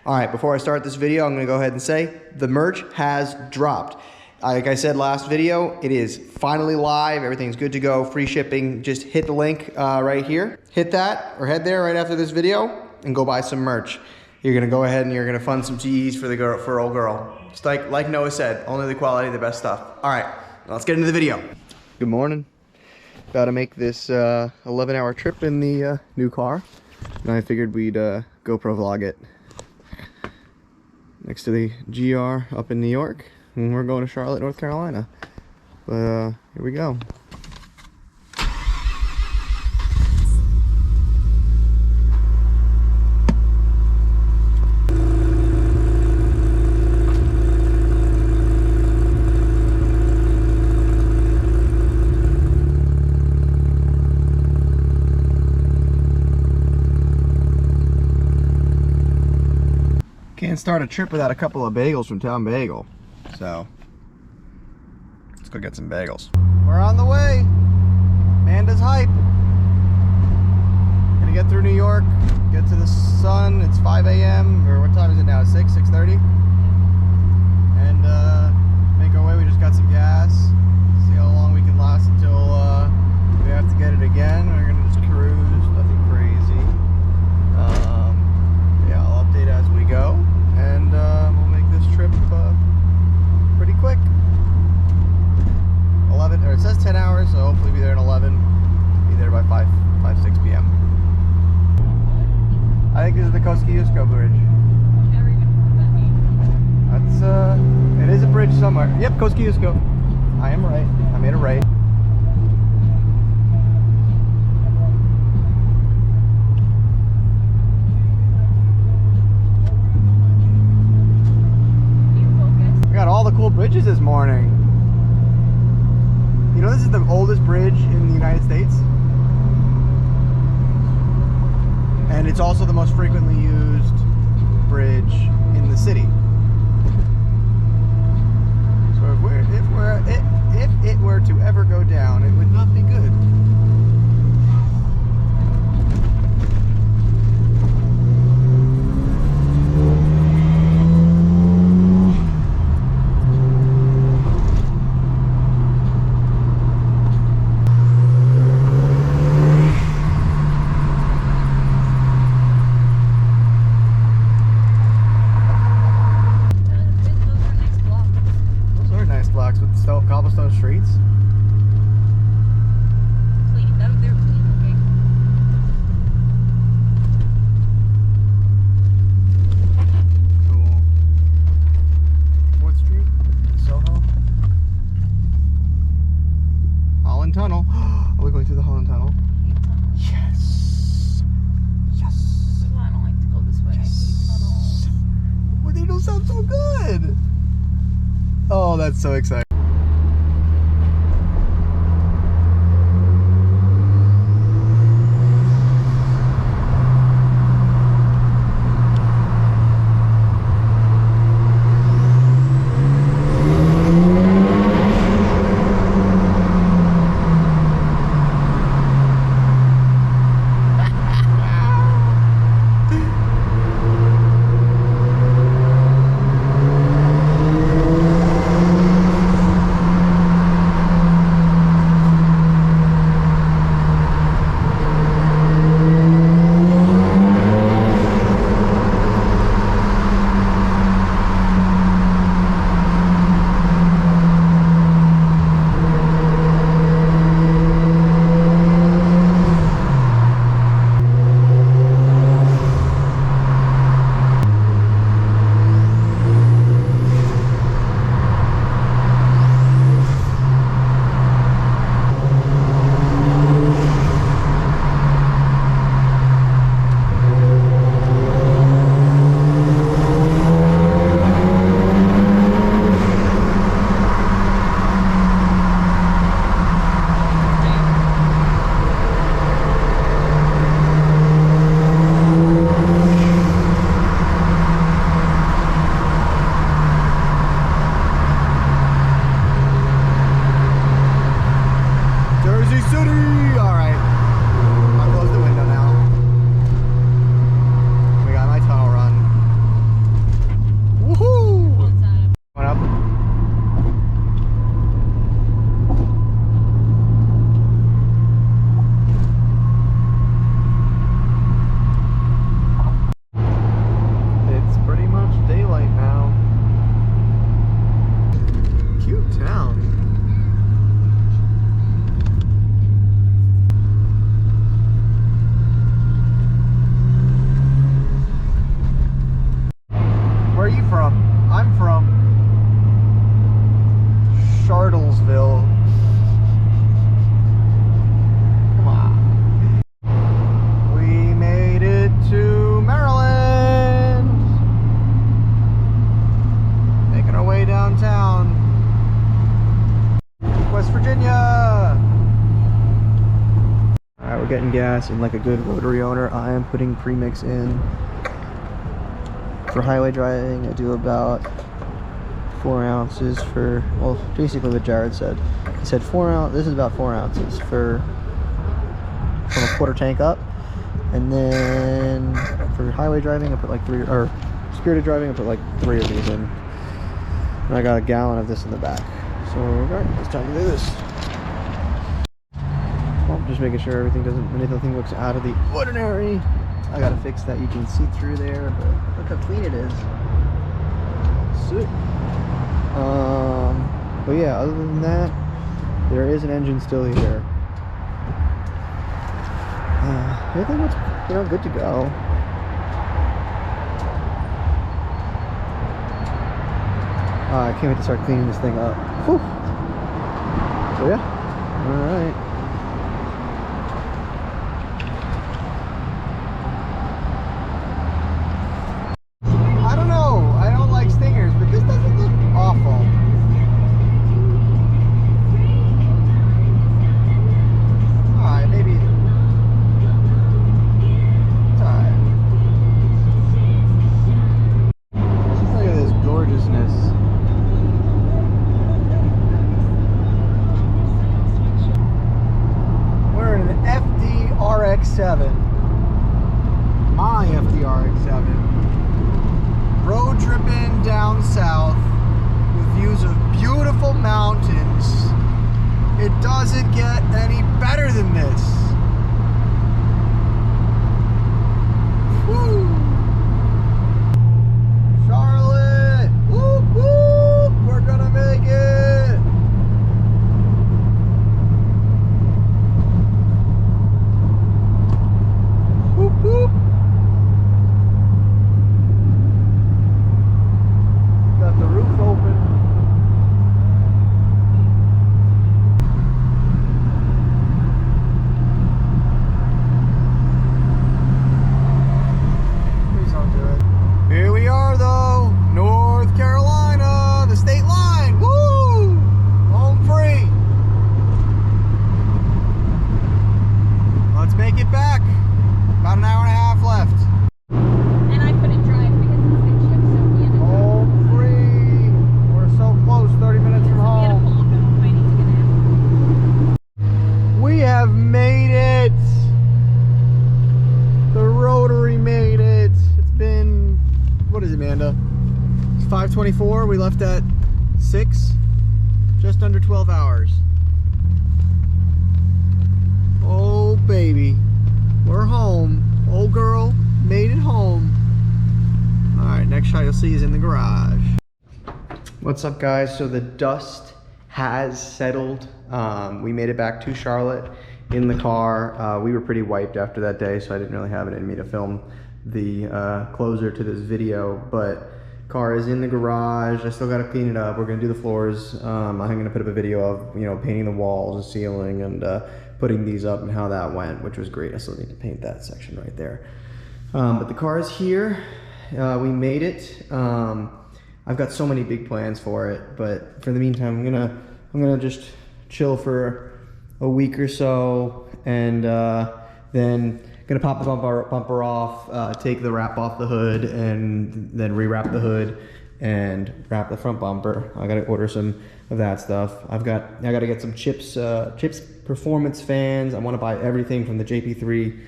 All right, before I start this video, I'm gonna go ahead and say the merch has dropped. Like I said last video, it is finally live. Everything's good to go, free shipping. Just hit the link right here. Hit that or head there right after this video and go buy some merch. You're gonna go ahead and you're gonna fund some GEs for the girl, for old girl. Just like Noah said, only the quality, the best stuff. All right, let's get into the video. Good morning. About to make this 11-hour trip in the new car. And I figured we'd GoPro vlog it. Next to the GR up in New York. And we're going to Charlotte, North Carolina. But here we go. Can't start a trip without a couple of bagels from Town Bagel. So, let's go get some bagels. We're on the way. Amanda's hype. Gonna get through New York, get to the sun. It's 5 a.m. or what time is it now? 6:30? And make our way. We just got some gas. See how long we can last until we have to get it again. We're gonna just cruise, nothing crazy. Yeah, I'll update as we go. And we'll make this trip pretty quick. 11, or it says 10 hours, so hopefully be there in 11. Be there by 6 p.m. I think this is the Kosciuszko Bridge. Never even heard that name. That's, it is a bridge somewhere. Yep, Kosciuszko. I am right. I made it right. All the cool bridges this morning. You know, this is the oldest bridge in the United States, and it's also the most frequently used bridge in the city. So if it were to ever go down, it would not be good. Cobblestone streets. Clean. They're clean looking. Cool. 4th Street, Soho. Holland Tunnel. Are we going through the Holland Tunnel? Yes. Yes. I don't like to go this way. Yes. I hate tunnels. Well, they don't sound so good. Oh, that's so exciting. on gas, and like a good rotary owner, I am putting premix in. For highway driving, I do about 4 ounces for, well, basically what Jared said. He said 4 ounces, this is about 4 ounces from a quarter tank up. And then for highway driving, I put like 3, or spirited driving, I put like 3 of these in. And I got a gallon of this in the back. So, alright, it's time to do this. Well, just making sure anything looks out of the ordinary. I gotta fix that, you can see through there, but look how clean it is. Sick. But yeah, other than that, there is an engine still here. Everything looks, good to go. I can't wait to start cleaning this thing up. Whew. So yeah, all right. I don't know. I don't like stingers, but this doesn't look awful. Alright, maybe. It's alright. Look at this gorgeousness. We're in an FD RX7. My FD RX7. Road tripping down south with views of beautiful mountains. It doesn't get any better than this. Woo! Charlotte! Whoop whoop! We're gonna make it! Whoop whoop! Got the roof open. Please don't do it. Here we are though, North Carolina, the state line. Woo! Home free. Let's make it back. About an hour and a half left. And I couldn't drive because it's been shipped, so we ended up. Home free. We're so close, 30 minutes from We had a home. call about waiting to get in. We have made it. The rotary made it. It's been, what is it, Amanda? It's 5:24. We left at 6. Just under 12 hours. Oh, baby. We're home. Old girl made it home. All right, next shot you'll see is in the garage. What's up, guys? So the dust has settled. We made it back to Charlotte in the car. We were pretty wiped after that day, so I didn't really have it in me to film the closer to this video, but car is in the garage. I still got to clean it up. We're gonna do the floors. I'm gonna put up a video of painting the walls, the ceiling, and putting these up and how that went, which was great. I still need to paint that section right there. But the car is here. We made it. I've got so many big plans for it, but for the meantime, I'm gonna just chill for a week or so, and then gonna pop the bumper off, take the wrap off the hood, and then rewrap the hood and wrap the front bumper. I gotta order some of that stuff. I gotta get some Chips Performance fans. I want to buy everything from the JP3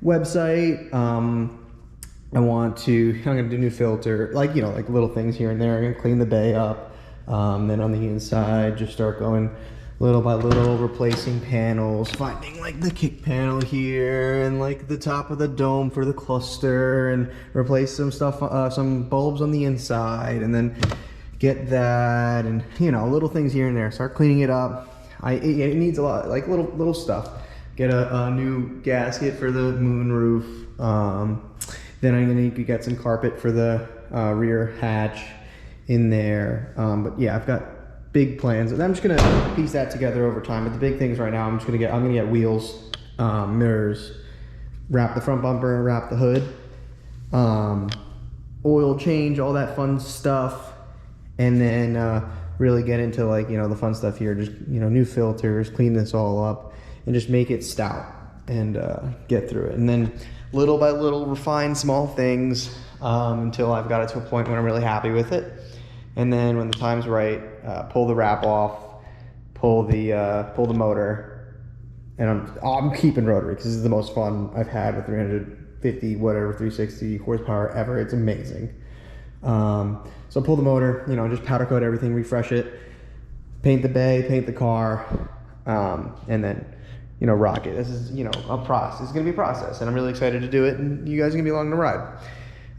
website. I'm gonna do new filter, like little things here and there. I'm gonna clean the bay up. Then on the inside, just start going little by little, replacing panels, finding like the kick panel here and like the top of the dome for the cluster, and replace some stuff, some bulbs on the inside, and then get that, and little things here and there. Start cleaning it up. It needs a lot, like little stuff. Get a new gasket for the moon roof. Then I'm gonna need to get some carpet for the rear hatch in there. But yeah, I've got big plans, and I'm just gonna piece that together over time. But the big things right now, I'm gonna get wheels, mirrors, wrap the front bumper, wrap the hood, oil change, all that fun stuff, and then really get into the fun stuff here. Just new filters, clean this all up, and just make it stout. and get through it. And then little by little refine small things until I've got it to a point where I'm really happy with it. And then when the time's right, pull the wrap off, pull the motor, and I'm keeping rotary because this is the most fun I've had with 350 whatever 360 horsepower ever. It's amazing. So pull the motor, you know, just powder coat everything, refresh it, paint the bay, paint the car, and then, you know, rock it. This is, you know, a process. It's gonna be a process, and I'm really excited to do it, and you guys are gonna be along the ride.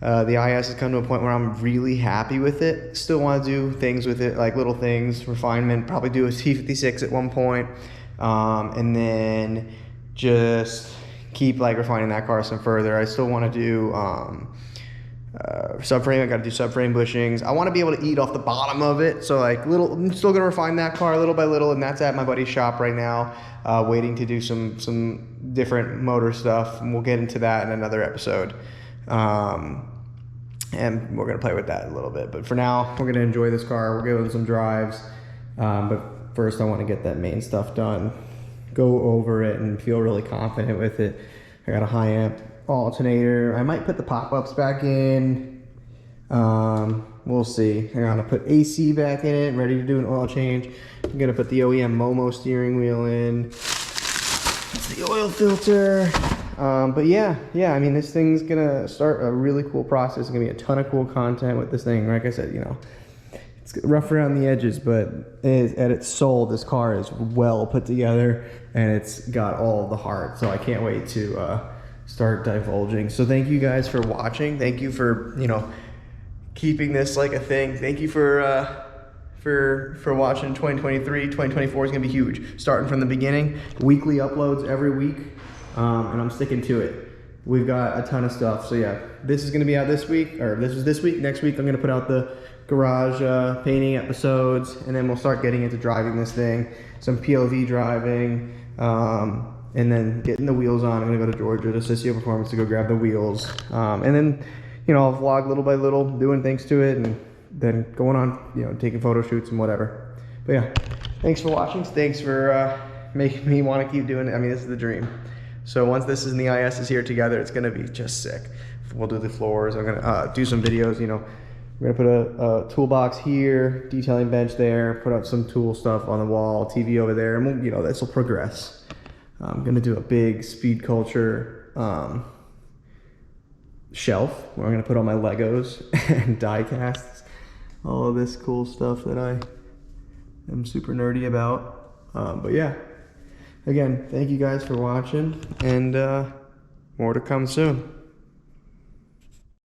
The IS has come to a point where I'm really happy with it. Still want to do things with it, like little things, refinement, probably do a T56 at one point, and then just keep like refining that car some further. I still want to do subframe. I got to do subframe bushings. I want to be able to eat off the bottom of it. So like I'm still gonna refine that car little by little, and that's at my buddy's shop right now, waiting to do some different motor stuff, and we'll get into that in another episode. And we're gonna play with that a little bit, but for now we're gonna enjoy this car. We're giving some drives, but first I want to get that main stuff done, go over it and feel really confident with it. I got a high amp alternator. I might put the pop-ups back in. We'll see. I'm gonna put AC back in it, ready to do an oil change. I'm gonna put the OEM Momo steering wheel in. That's the oil filter. But yeah, I mean, this thing's gonna start a really cool process. It's gonna be a ton of cool content with this thing. Like I said, you know, it's rough around the edges, but at its soul, this car is well put together, and it's got all the heart. So I can't wait to start divulging. So thank you guys for watching. Thank you for, you know, keeping this like a thing. Thank you for watching 2023. 2024 is gonna be huge. Starting from the beginning, weekly uploads every week. And I'm sticking to it. We've got a ton of stuff. So yeah, this is gonna be out this week, or this is this week. Next week I'm gonna put out the garage painting episodes, and then we'll start getting into driving this thing, some POV driving, and then getting the wheels on. I'm gonna go to Georgia to Sissio Performance to go grab the wheels, and then, you know, I'll vlog little by little, doing things to it, and then going on, you know, taking photo shoots and whatever. But yeah, thanks for watching. Thanks for making me want to keep doing it. I mean, this is the dream. So once this and the IS is here together, it's gonna be just sick. We'll do the floors. I'm gonna do some videos, you know. We're gonna put a toolbox here, detailing bench there, put up some tool stuff on the wall, TV over there, and we'll, you know, this will progress. I'm gonna do a big speed culture shelf where I'm gonna put all my Legos and die casts, all of this cool stuff that I am super nerdy about. But yeah. Again, thank you guys for watching, and more to come soon.